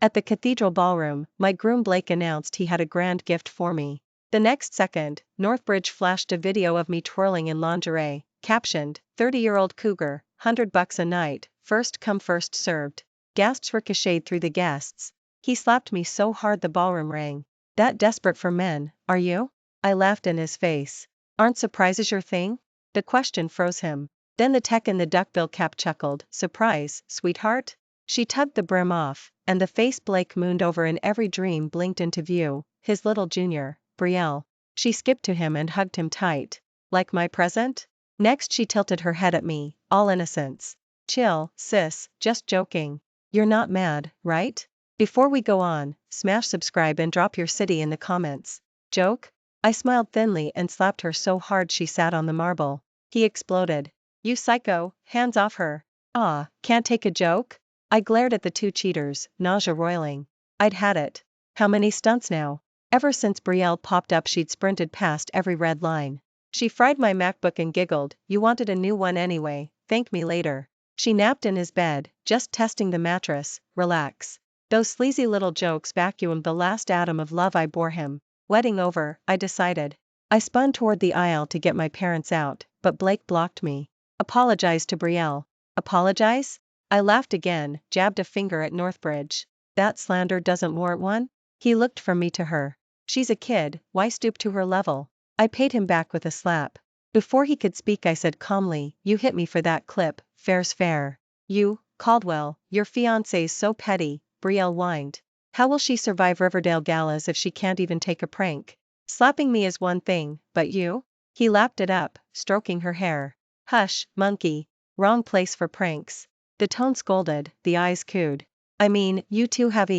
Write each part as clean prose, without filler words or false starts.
At the cathedral ballroom, my groom Blake announced he had a grand gift for me. The next second, Northbridge flashed a video of me twirling in lingerie, captioned, 30-year-old cougar, $100 a night, first come first served. Gasps ricocheted through the guests. He slapped me so hard the ballroom rang. That desperate for men, are you? I laughed in his face. Aren't surprises your thing? The question froze him. Then the tech in the duckbill cap chuckled, surprise, sweetheart? She tugged the brim off, and the face Blake mooned over in every dream blinked into view, his little junior, Brielle. She skipped to him and hugged him tight. Like my present? Next she tilted her head at me, all innocence. Chill, sis, just joking. You're not mad, right? Before we go on, smash subscribe and drop your city in the comments. Joke? I smiled thinly and slapped her so hard she sat on the marble. He exploded. You psycho, hands off her. Ah, can't take a joke? I glared at the two cheaters, nausea roiling. I'd had it. How many stunts now? Ever since Brielle popped up she'd sprinted past every red line. She fried my MacBook and giggled, you wanted a new one anyway, thank me later. She napped in his bed, just testing the mattress, relax. Those sleazy little jokes vacuumed the last atom of love I bore him. Wedding over, I decided. I spun toward the aisle to get my parents out, but Blake blocked me. Apologize to Brielle. Apologize? I laughed again, jabbed a finger at Northbridge. That slander doesn't warrant one? He looked from me to her. She's a kid, why stoop to her level? I paid him back with a slap. Before he could speak I said calmly, you hit me for that clip, fair's fair. You, Caldwell, your fiancé's so petty, Brielle whined. How will she survive Riverdale galas if she can't even take a prank? Slapping me is one thing, but you? He lapped it up, stroking her hair. Hush, monkey. Wrong place for pranks. The tone scolded, the eyes cooed. I mean, you two have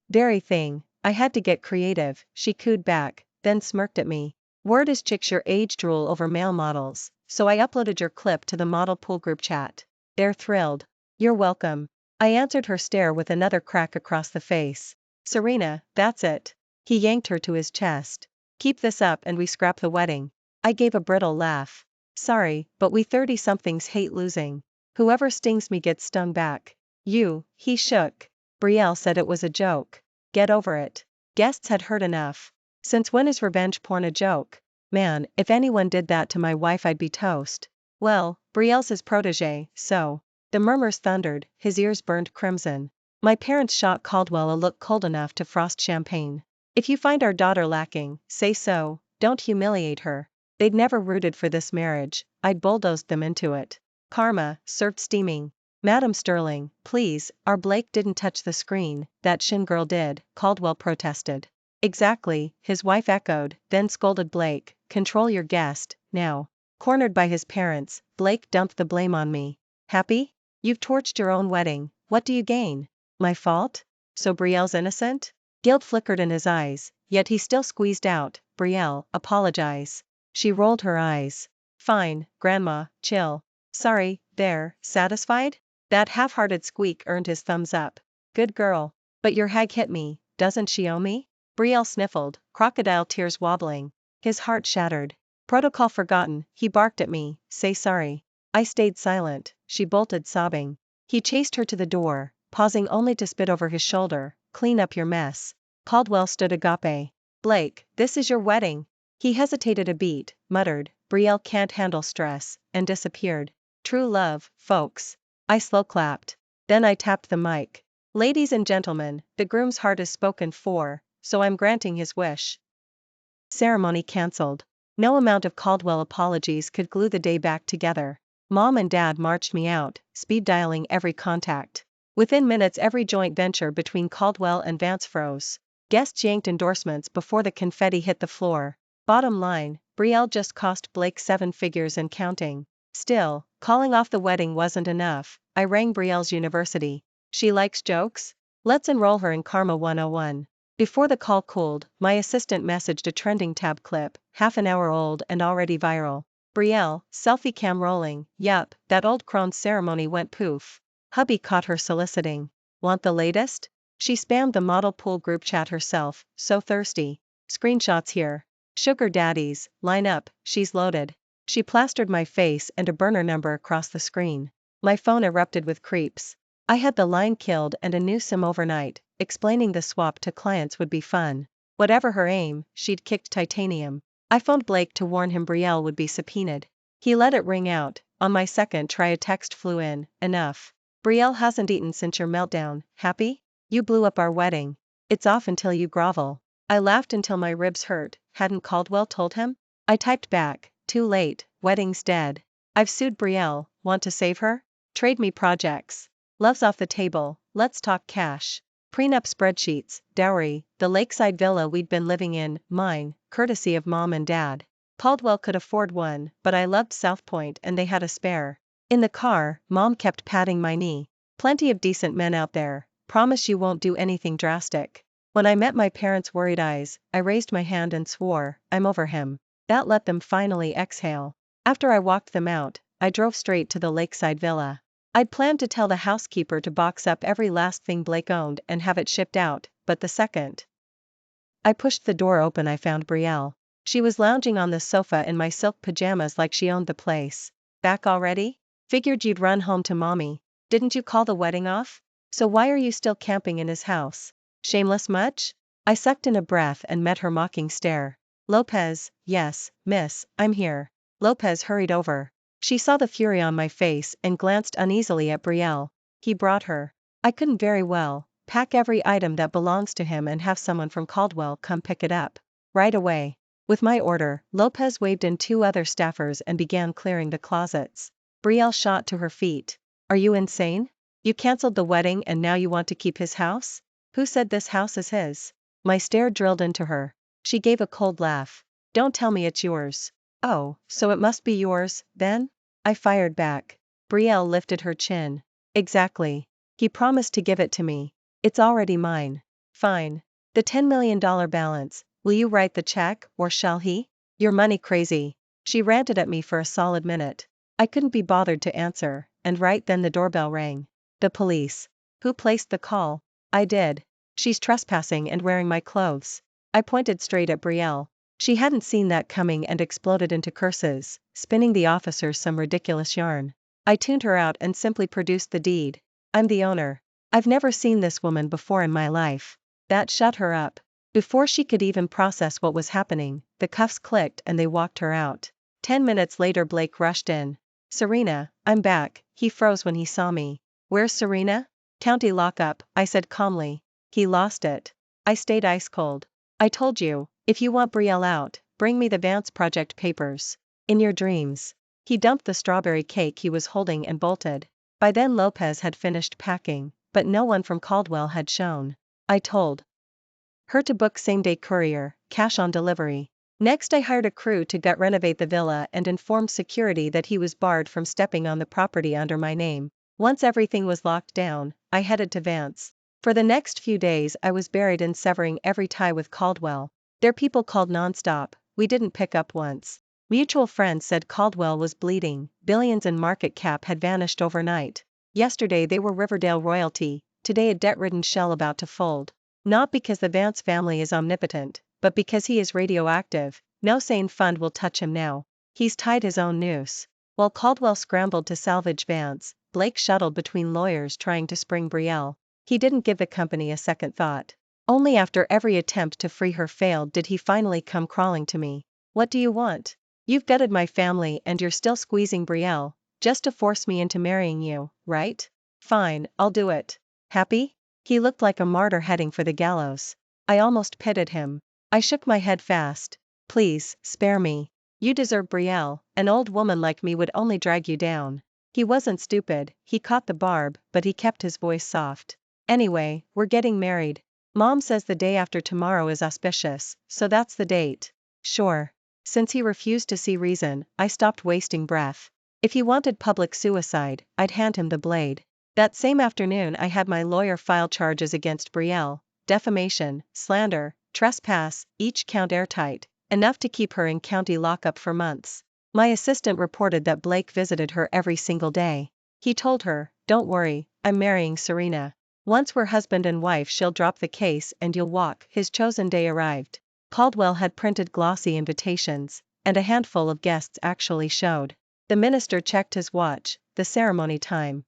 very thing. I had to get creative, she cooed back, then smirked at me. Word is chicks your age drool over male models, so I uploaded your clip to the model pool group chat. They're thrilled. You're welcome. I answered her stare with another crack across the face. Serena, that's it. He yanked her to his chest. Keep this up and we scrap the wedding. I gave a brittle laugh. Sorry, but we 30-somethings hate losing. Whoever stings me gets stung back. You, he shook. Brielle said it was a joke. Get over it. Guests had heard enough. Since when is revenge porn a joke? Man, if anyone did that to my wife I'd be toast. Well, Brielle's his protege, so. The murmurs thundered, his ears burned crimson. My parents shot Caldwell a look cold enough to frost champagne. If you find our daughter lacking, say so, don't humiliate her. They'd never rooted for this marriage, I'd bulldozed them into it. Karma, served steaming. Madam Sterling, please, our Blake didn't touch the screen, that Shin girl did, Caldwell protested. Exactly, his wife echoed, then scolded Blake, control your guest, now. Cornered by his parents, Blake dumped the blame on me. Happy? You've torched your own wedding, what do you gain? My fault? So Brielle's innocent? Guilt flickered in his eyes, yet he still squeezed out, Brielle, apologize. She rolled her eyes. Fine, Grandma, chill. Sorry, there, satisfied? That half-hearted squeak earned his thumbs up. Good girl. But your hag hit me, doesn't she owe me? Brielle sniffled, crocodile tears wobbling. His heart shattered. Protocol forgotten, he barked at me, say sorry. I stayed silent, she bolted sobbing. He chased her to the door, pausing only to spit over his shoulder, clean up your mess. Caldwell stood agape. Blake, this is your wedding. He hesitated a beat, muttered, Brielle can't handle stress, and disappeared. True love, folks. I slow clapped. Then I tapped the mic. Ladies and gentlemen, the groom's heart is spoken for, so I'm granting his wish. Ceremony cancelled. No amount of Caldwell apologies could glue the day back together. Mom and Dad marched me out, speed dialing every contact. Within minutes every joint venture between Caldwell and Vance froze. Guests yanked endorsements before the confetti hit the floor. Bottom line, Brielle just cost Blake 7 figures and counting. Still, calling off the wedding wasn't enough. I rang Brielle's university. She likes jokes? Let's enroll her in Karma 101. Before the call cooled, my assistant messaged a trending tab clip, half an hour old and already viral. Brielle, selfie cam rolling, yup, that old crone's ceremony went poof. Hubby caught her soliciting. Want the latest? She spammed the model pool group chat herself, so thirsty. Screenshots here. Sugar daddies, line up, she's loaded. She plastered my face and a burner number across the screen. My phone erupted with creeps. I had the line killed and a new SIM overnight. Explaining the swap to clients would be fun. Whatever her aim, she'd kicked titanium. I phoned Blake to warn him Brielle would be subpoenaed. He let it ring out. On my second try a text flew in, enough. Brielle hasn't eaten since your meltdown, happy? You blew up our wedding. It's off until you grovel. I laughed until my ribs hurt. Hadn't Caldwell told him? I typed back, too late, wedding's dead. I've sued Brielle, want to save her? Trade me projects. Love's off the table, let's talk cash. Prenup spreadsheets, dowry, the lakeside villa we'd been living in, mine, courtesy of mom and dad. Caldwell could afford one, but I loved South Point and they had a spare. In the car, mom kept patting my knee. Plenty of decent men out there, promise you won't do anything drastic. When I met my parents' worried eyes, I raised my hand and swore, I'm over him. That let them finally exhale. After I walked them out, I drove straight to the lakeside villa. I'd planned to tell the housekeeper to box up every last thing Blake owned and have it shipped out, but the second I pushed the door open I found Brielle. She was lounging on the sofa in my silk pajamas like she owned the place. Back already? Figured you'd run home to mommy. Didn't you call the wedding off? So why are you still camping in his house? Shameless much? I sucked in a breath and met her mocking stare. Lopez, yes, miss, I'm here. Lopez hurried over. She saw the fury on my face and glanced uneasily at Brielle. He brought her. I couldn't very well pack every item that belongs to him and have someone from Caldwell come pick it up. Right away. With my order, Lopez waved in 2 other staffers and began clearing the closets. Brielle shot to her feet. Are you insane? You canceled the wedding and now you want to keep his house? Who said this house is his? My stare drilled into her. She gave a cold laugh. Don't tell me it's yours. Oh, so it must be yours, then? I fired back. Brielle lifted her chin. Exactly. He promised to give it to me. It's already mine. Fine. The $10 million balance, will you write the check, or shall he? You're money crazy. She ranted at me for a solid minute. I couldn't be bothered to answer, and right then the doorbell rang. The police. Who placed the call? I did. She's trespassing and wearing my clothes. I pointed straight at Brielle. She hadn't seen that coming and exploded into curses, spinning the officers some ridiculous yarn. I tuned her out and simply produced the deed. I'm the owner. I've never seen this woman before in my life. That shut her up. Before she could even process what was happening, the cuffs clicked and they walked her out. 10 minutes later Blake rushed in. Serena, I'm back. He froze when he saw me. Where's Serena? County lockup, I said calmly. He lost it. I stayed ice cold. I told you, if you want Brielle out, bring me the Vance Project papers. In your dreams. He dumped the strawberry cake he was holding and bolted. By then Lopez had finished packing, but no one from Caldwell had shown. I told her to book same-day courier, cash on delivery. Next I hired a crew to gut renovate the villa and informed security that he was barred from stepping on the property under my name. Once everything was locked down, I headed to Vance. For the next few days I was buried in severing every tie with Caldwell. Their people called nonstop, we didn't pick up once. Mutual friends said Caldwell was bleeding, billions in market cap had vanished overnight. Yesterday they were Riverdale royalty, today a debt-ridden shell about to fold. Not because the Vance family is omnipotent, but because he is radioactive. No sane fund will touch him now. He's tied his own noose. While Caldwell scrambled to salvage Vance, Blake shuttled between lawyers trying to spring Brielle. He didn't give the company a second thought. Only after every attempt to free her failed did he finally come crawling to me. What do you want? You've gutted my family and you're still squeezing Brielle, just to force me into marrying you, right? Fine, I'll do it. Happy? He looked like a martyr heading for the gallows. I almost pitied him. I shook my head fast. Please, spare me. You deserve Brielle, an old woman like me would only drag you down. He wasn't stupid, he caught the barb, but he kept his voice soft. Anyway, we're getting married. Mom says the day after tomorrow is auspicious, so that's the date. Sure. Since he refused to see reason, I stopped wasting breath. If he wanted public suicide, I'd hand him the blade. That same afternoon I had my lawyer file charges against Brielle, defamation, slander, trespass, each count airtight, enough to keep her in county lockup for months. My assistant reported that Blake visited her every single day. He told her, don't worry, I'm marrying Serena. Once we're husband and wife she'll drop the case and you'll walk. His chosen day arrived. Caldwell had printed glossy invitations, and a handful of guests actually showed. The minister checked his watch, the ceremony time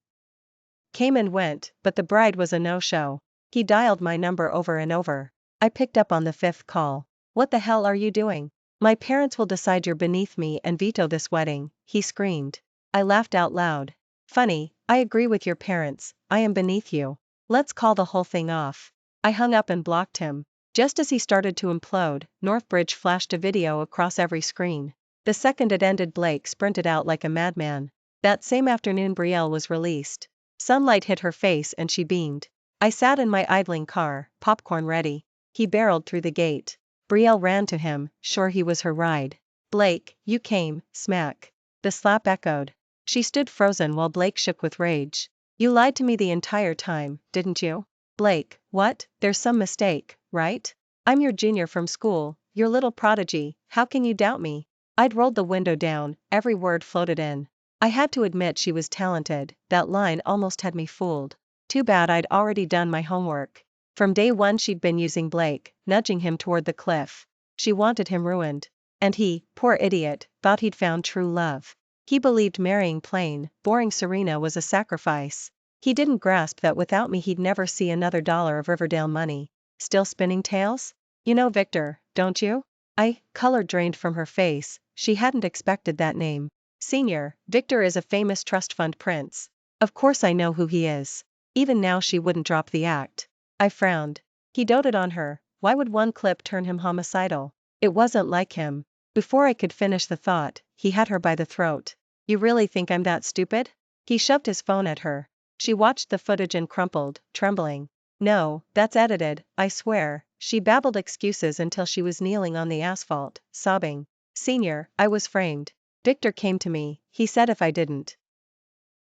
Came and went, but the bride was a no-show. He dialed my number over and over. I picked up on the fifth call. What the hell are you doing? My parents will decide you're beneath me and veto this wedding, he screamed. I laughed out loud. Funny, I agree with your parents, I am beneath you. Let's call the whole thing off. I hung up and blocked him. Just as he started to implode, Northbridge flashed a video across every screen. The second it ended, Blake sprinted out like a madman. That same afternoon Brielle was released. Sunlight hit her face and she beamed. I sat in my idling car, popcorn ready. He barreled through the gate. Brielle ran to him, sure he was her ride. Blake, you came, smack. The slap echoed. She stood frozen while Blake shook with rage. You lied to me the entire time, didn't you? Blake, what? There's some mistake, right? I'm your junior from school, your little prodigy, how can you doubt me? I'd rolled the window down, every word floated in. I had to admit she was talented, that line almost had me fooled. Too bad I'd already done my homework. From day one she'd been using Blake, nudging him toward the cliff. She wanted him ruined. And he, poor idiot, thought he'd found true love. He believed marrying plain, boring Serena was a sacrifice. He didn't grasp that without me he'd never see another dollar of Riverdale money. Still spinning tales? You know Victor, don't you? Color drained from her face, she hadn't expected that name. Senior, Victor is a famous trust fund prince. Of course I know who he is. Even now she wouldn't drop the act. I frowned. He doted on her, why would one clip turn him homicidal? It wasn't like him. Before I could finish the thought, he had her by the throat. You really think I'm that stupid? He shoved his phone at her. She watched the footage and crumpled, trembling. No, that's edited, I swear. She babbled excuses until she was kneeling on the asphalt, sobbing. Senior, I was framed. Victor came to me, he said if I didn't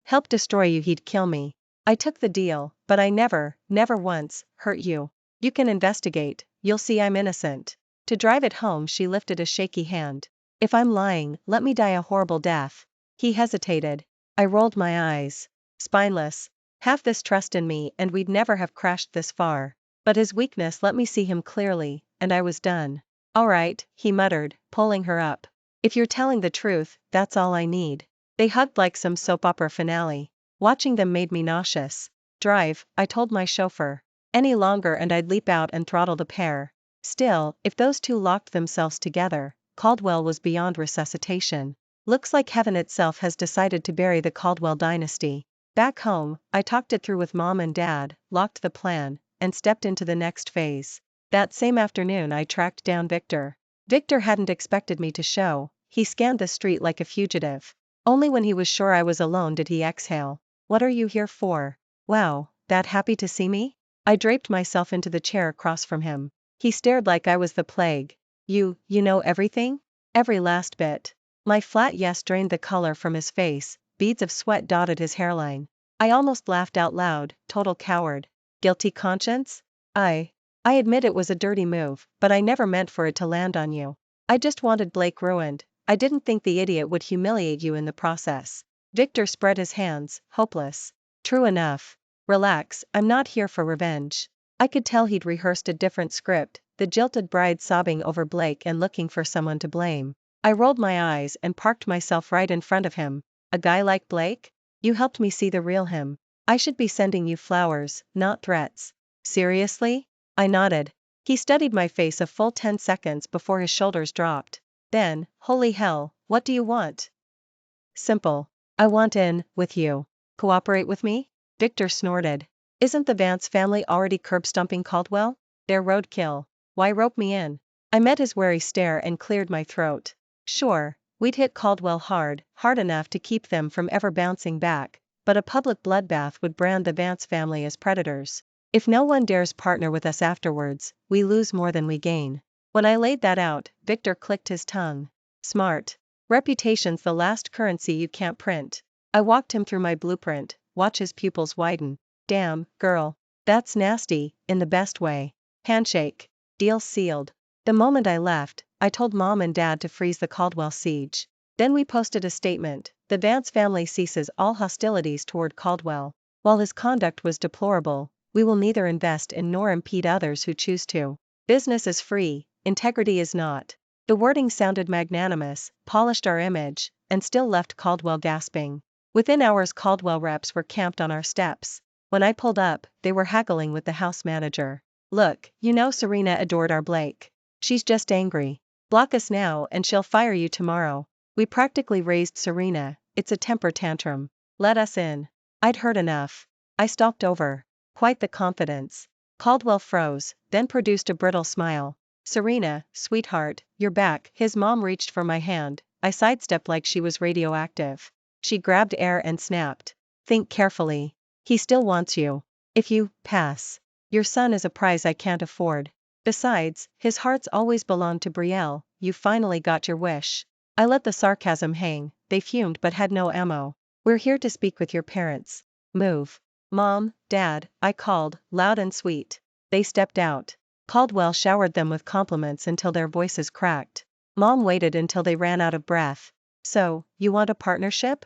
help destroy you he'd kill me. I took the deal, but I never once, hurt you. You can investigate, you'll see I'm innocent. To drive it home she lifted a shaky hand. If I'm lying, let me die a horrible death. He hesitated. I rolled my eyes. Spineless. Half this trust in me and we'd never have crashed this far. But his weakness let me see him clearly, and I was done. All right, he muttered, pulling her up. If you're telling the truth, that's all I need. They hugged like some soap opera finale. Watching them made me nauseous. Drive, I told my chauffeur. Any longer and I'd leap out and throttle the pair. Still, if those two locked themselves together, Caldwell was beyond resuscitation. Looks like heaven itself has decided to bury the Caldwell dynasty. Back home, I talked it through with Mom and Dad, locked the plan, and stepped into the next phase. That same afternoon I tracked down Victor. Victor hadn't expected me to show, he scanned the street like a fugitive. Only when he was sure I was alone did he exhale. What are you here for? Wow, that happy to see me? I draped myself into the chair across from him. He stared like I was the plague. You know everything? Every last bit. My flat yes drained the color from his face, beads of sweat dotted his hairline. I almost laughed out loud, total coward. Guilty conscience? I admit it was a dirty move, but I never meant for it to land on you. I just wanted Blake ruined. I didn't think the idiot would humiliate you in the process. Victor spread his hands, hopeless. True enough. Relax, I'm not here for revenge. I could tell he'd rehearsed a different script, the jilted bride sobbing over Blake and looking for someone to blame. I rolled my eyes and parked myself right in front of him. A guy like Blake? You helped me see the real him. I should be sending you flowers, not threats. Seriously? I nodded. He studied my face a full 10 seconds before his shoulders dropped. Then, holy hell, what do you want? Simple. I want in, with you. Cooperate with me? Victor snorted. Isn't the Vance family already curb-stomping Caldwell? They're roadkill. Why rope me in? I met his wary stare and cleared my throat. Sure, we'd hit Caldwell hard enough to keep them from ever bouncing back, but a public bloodbath would brand the Vance family as predators. If no one dares partner with us afterwards, we lose more than we gain. When I laid that out, Victor clicked his tongue. Smart. Reputation's the last currency you can't print. I walked him through my blueprint, watch his pupils widen. Damn, girl. That's nasty, in the best way. Handshake. Deal sealed. The moment I left, I told Mom and Dad to freeze the Caldwell siege. Then we posted a statement, the Vance family ceases all hostilities toward Caldwell. While his conduct was deplorable, we will neither invest in nor impede others who choose to. Business is free, integrity is not. The wording sounded magnanimous, polished our image, and still left Caldwell gasping. Within hours, Caldwell reps were camped on our steps. When I pulled up, they were haggling with the house manager. Look, Serena adored our Blake. She's just angry. Block us now and she'll fire you tomorrow. We practically raised Serena, it's a temper tantrum. Let us in. I'd heard enough. I stalked over. Quite the confidence. Caldwell froze, then produced a brittle smile. Serena, sweetheart, you're back. His mom reached for my hand. I sidestepped like she was radioactive. She grabbed air and snapped. Think carefully. He still wants you. If you pass, your son is a prize I can't afford. Besides, his heart's always belonged to Brielle. You finally got your wish. I let the sarcasm hang. They fumed but had no ammo. We're here to speak with your parents. Move. Mom, Dad, I called, loud and sweet. They stepped out. Caldwell showered them with compliments until their voices cracked. Mom waited until they ran out of breath. So, you want a partnership?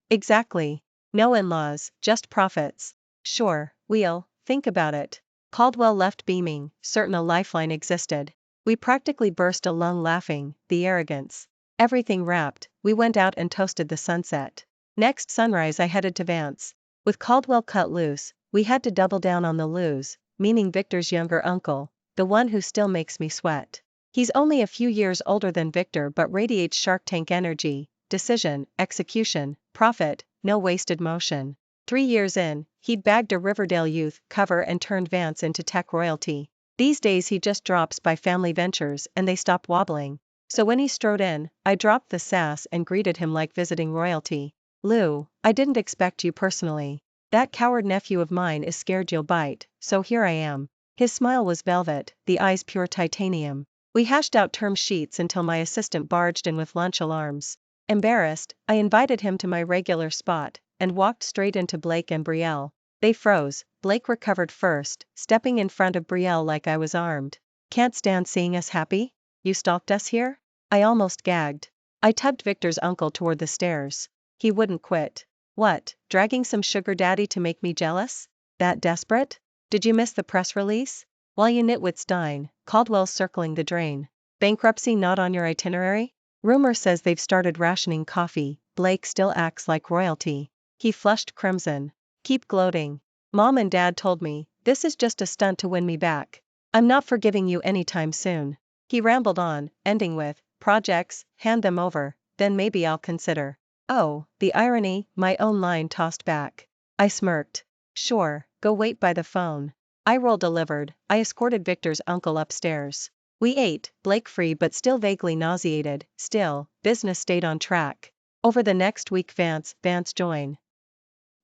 Exactly. No in-laws, just profits. Sure, we'll think about it. Caldwell left beaming, certain a lifeline existed. We practically burst a lung laughing, the arrogance. Everything wrapped, we went out and toasted the sunset. Next sunrise I headed to Vance. With Caldwell cut loose, we had to double down on the lose, meaning Victor's younger uncle, the one who still makes me sweat. He's only a few years older than Victor but radiates Shark Tank energy, decision, execution, profit, no wasted motion. 3 years in, he'd bagged a Riverdale youth cover and turned Vance into tech royalty. These days he just drops by family ventures and they stop wobbling. So when he strode in, I dropped the sass and greeted him like visiting royalty. Lou, I didn't expect you personally. That coward nephew of mine is scared you'll bite, so here I am. His smile was velvet, the eyes pure titanium. We hashed out term sheets until my assistant barged in with lunch alarms. Embarrassed, I invited him to my regular spot, and walked straight into Blake and Brielle. They froze. Blake recovered first, stepping in front of Brielle like I was armed. Can't stand seeing us happy? You stalked us here? I almost gagged. I tugged Victor's uncle toward the stairs. He wouldn't quit. What, dragging some sugar daddy to make me jealous? That desperate? Did you miss the press release? While you nitwits dine, Caldwell's circling the drain. Bankruptcy not on your itinerary? Rumor says they've started rationing coffee. Blake still acts like royalty. He flushed crimson. Keep gloating. Mom and Dad told me, this is just a stunt to win me back. I'm not forgiving you anytime soon. He rambled on, ending with, projects, hand them over, then maybe I'll consider. Oh, the irony, my own line tossed back. I smirked. Sure, go wait by the phone. I roll delivered. I escorted Victor's uncle upstairs. We ate, Blake free but still vaguely nauseated. Still, business stayed on track. Over the next week Vance join.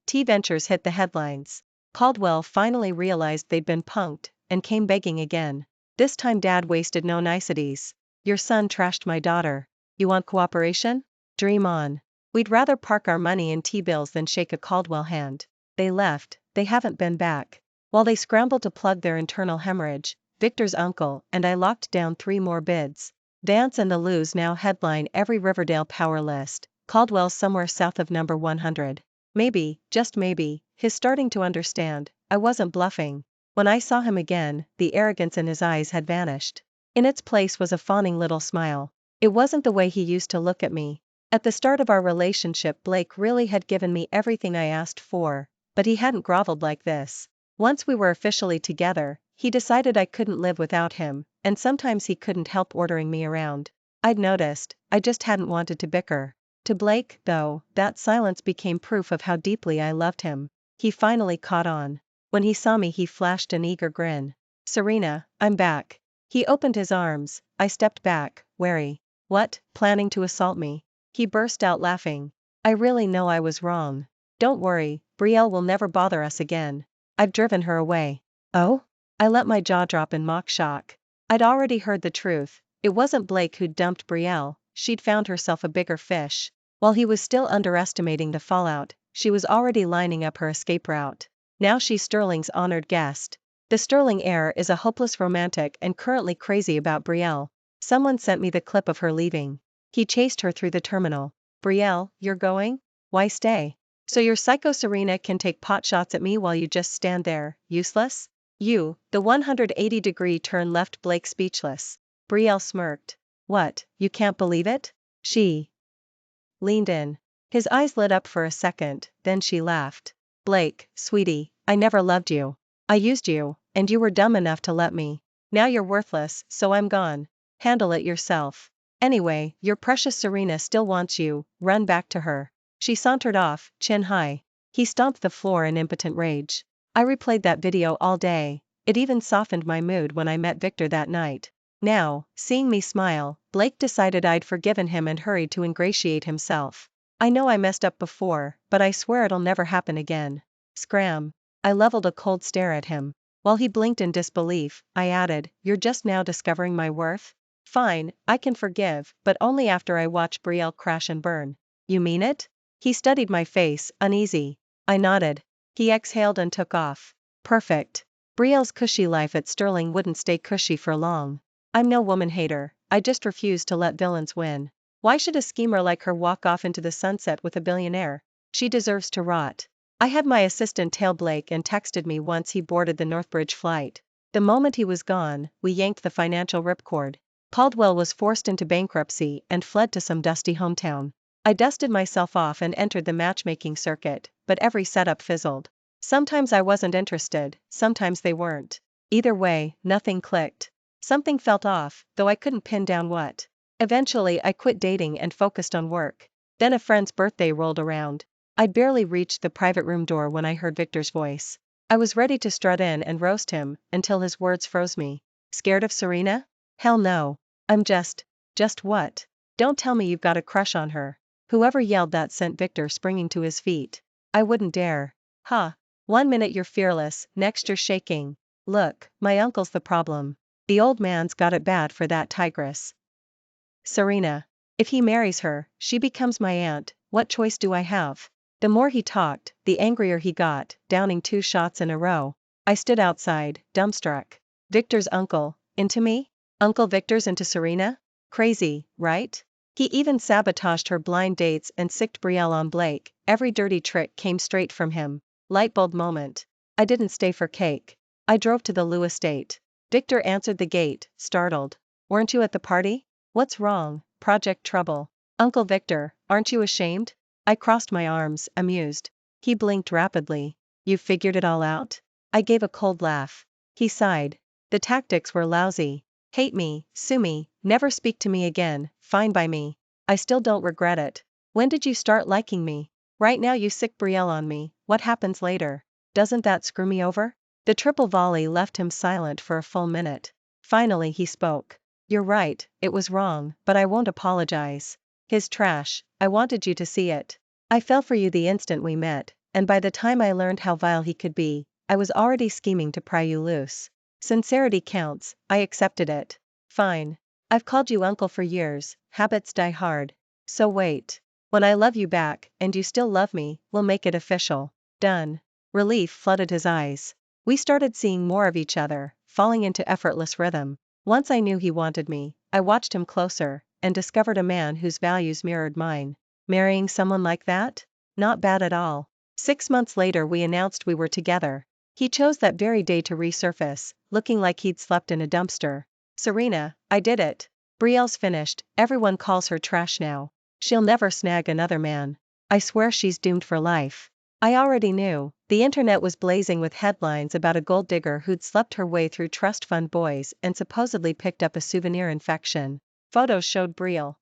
T Ventures hit the headlines. Caldwell finally realized they'd been punked, and came begging again. This time Dad wasted no niceties. Your son trashed my daughter. You want cooperation? Dream on. We'd rather park our money in T-bills than shake a Caldwell hand. They left, they haven't been back. While they scrambled to plug their internal hemorrhage, Victor's uncle and I locked down 3 more bids. Vance and the Loos now headline every Riverdale power list. Caldwell's somewhere south of number 100. Maybe, just maybe, he's starting to understand. I wasn't bluffing. When I saw him again, the arrogance in his eyes had vanished. In its place was a fawning little smile. It wasn't the way he used to look at me. At the start of our relationship Blake really had given me everything I asked for, but he hadn't groveled like this. Once we were officially together, he decided I couldn't live without him, and sometimes he couldn't help ordering me around. I'd noticed, I just hadn't wanted to bicker. To Blake, though, that silence became proof of how deeply I loved him. He finally caught on. When he saw me he flashed an eager grin. Serena, I'm back. He opened his arms. I stepped back, wary. What, planning to assault me? He burst out laughing. I really know I was wrong. Don't worry, Brielle will never bother us again. I've driven her away. Oh? I let my jaw drop in mock shock. I'd already heard the truth. It wasn't Blake who'd dumped Brielle, she'd found herself a bigger fish. While he was still underestimating the fallout, she was already lining up her escape route. Now she's Sterling's honored guest. The Sterling heir is a hopeless romantic and currently crazy about Brielle. Someone sent me the clip of her leaving. He chased her through the terminal. Brielle, you're going? Why stay? So your psycho Serena can take pot shots at me while you just stand there, useless? You, the 180-degree turn left Blake speechless. Brielle smirked. What, you can't believe it? She leaned in. His eyes lit up for a second, then she laughed. Blake, sweetie, I never loved you. I used you, and you were dumb enough to let me. Now you're worthless, so I'm gone. Handle it yourself. Anyway, your precious Serena still wants you, run back to her. She sauntered off, chin high. He stomped the floor in impotent rage. I replayed that video all day. It even softened my mood when I met Victor that night. Now, seeing me smile, Blake decided I'd forgiven him and hurried to ingratiate himself. I know I messed up before, but I swear it'll never happen again. Scram. I leveled a cold stare at him. While he blinked in disbelief, I added, you're just now discovering my worth? Fine, I can forgive, but only after I watch Brielle crash and burn. You mean it? He studied my face, uneasy. I nodded. He exhaled and took off. Perfect. Brielle's cushy life at Sterling wouldn't stay cushy for long. I'm no woman hater, I just refuse to let villains win. Why should a schemer like her walk off into the sunset with a billionaire? She deserves to rot. I had my assistant tail Blake and texted me once he boarded the Northbridge flight. The moment he was gone, we yanked the financial ripcord. Caldwell was forced into bankruptcy and fled to some dusty hometown. I dusted myself off and entered the matchmaking circuit, but every setup fizzled. Sometimes I wasn't interested, sometimes they weren't. Either way, nothing clicked. Something felt off, though I couldn't pin down what. Eventually I quit dating and focused on work. Then a friend's birthday rolled around. I'd barely reached the private room door when I heard Victor's voice. I was ready to strut in and roast him, until his words froze me. Scared of Serena? Hell no. I'm just what? Don't tell me you've got a crush on her. Whoever yelled that sent Victor springing to his feet. I wouldn't dare. Ha. 1 minute you're fearless, next you're shaking. Look, my uncle's the problem. The old man's got it bad for that tigress. Serena. If he marries her, she becomes my aunt. What choice do I have? The more he talked, the angrier he got, downing 2 shots in a row. I stood outside, dumbstruck. Victor's uncle, into me? Uncle Victor's into Serena? Crazy, right? He even sabotaged her blind dates and sicked Brielle on Blake. Every dirty trick came straight from him. Lightbulb moment. I didn't stay for cake. I drove to the Lou estate. Victor answered the gate, startled. Weren't you at the party? What's wrong? Project Trouble. Uncle Victor, aren't you ashamed? I crossed my arms, amused. He blinked rapidly. You figured it all out? I gave a cold laugh. He sighed. The tactics were lousy. Hate me, sue me, never speak to me again, fine by me. I still don't regret it. When did you start liking me? Right now you sick Brielle on me, what happens later? Doesn't that screw me over? The triple volley left him silent for a full minute. Finally he spoke. You're right, it was wrong, but I won't apologize. His trash, I wanted you to see it. I fell for you the instant we met, and by the time I learned how vile he could be, I was already scheming to pry you loose. Sincerity counts, I accepted it. Fine. I've called you uncle for years, habits die hard. So wait. When I love you back, and you still love me, we'll make it official. Done. Relief flooded his eyes. We started seeing more of each other, falling into effortless rhythm. Once I knew he wanted me, I watched him closer, and discovered a man whose values mirrored mine. Marrying someone like that? Not bad at all. 6 months later we announced we were together. He chose that very day to resurface, looking like he'd slept in a dumpster. Serena, I did it. Brielle's finished, everyone calls her trash now. She'll never snag another man. I swear she's doomed for life. I already knew. The internet was blazing with headlines about a gold digger who'd slept her way through trust fund boys and supposedly picked up a souvenir infection. Photos showed Brielle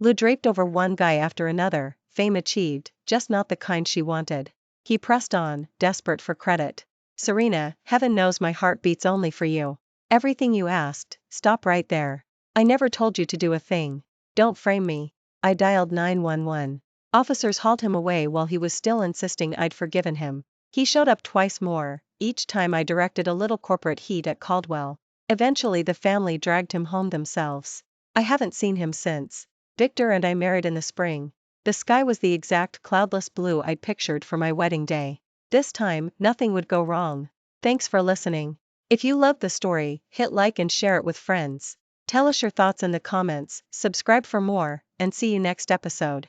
Lou draped over one guy after another, fame achieved, just not the kind she wanted. He pressed on, desperate for credit. Serena, heaven knows my heart beats only for you. Everything you asked, stop right there. I never told you to do a thing. Don't frame me. I dialed 911. Officers hauled him away while he was still insisting I'd forgiven him. He showed up twice more, each time I directed a little corporate heat at Caldwell. Eventually the family dragged him home themselves. I haven't seen him since. Victor and I married in the spring. The sky was the exact cloudless blue I'd pictured for my wedding day. This time, nothing would go wrong. Thanks for listening. If you loved the story, hit like and share it with friends. Tell us your thoughts in the comments, subscribe for more, and see you next episode.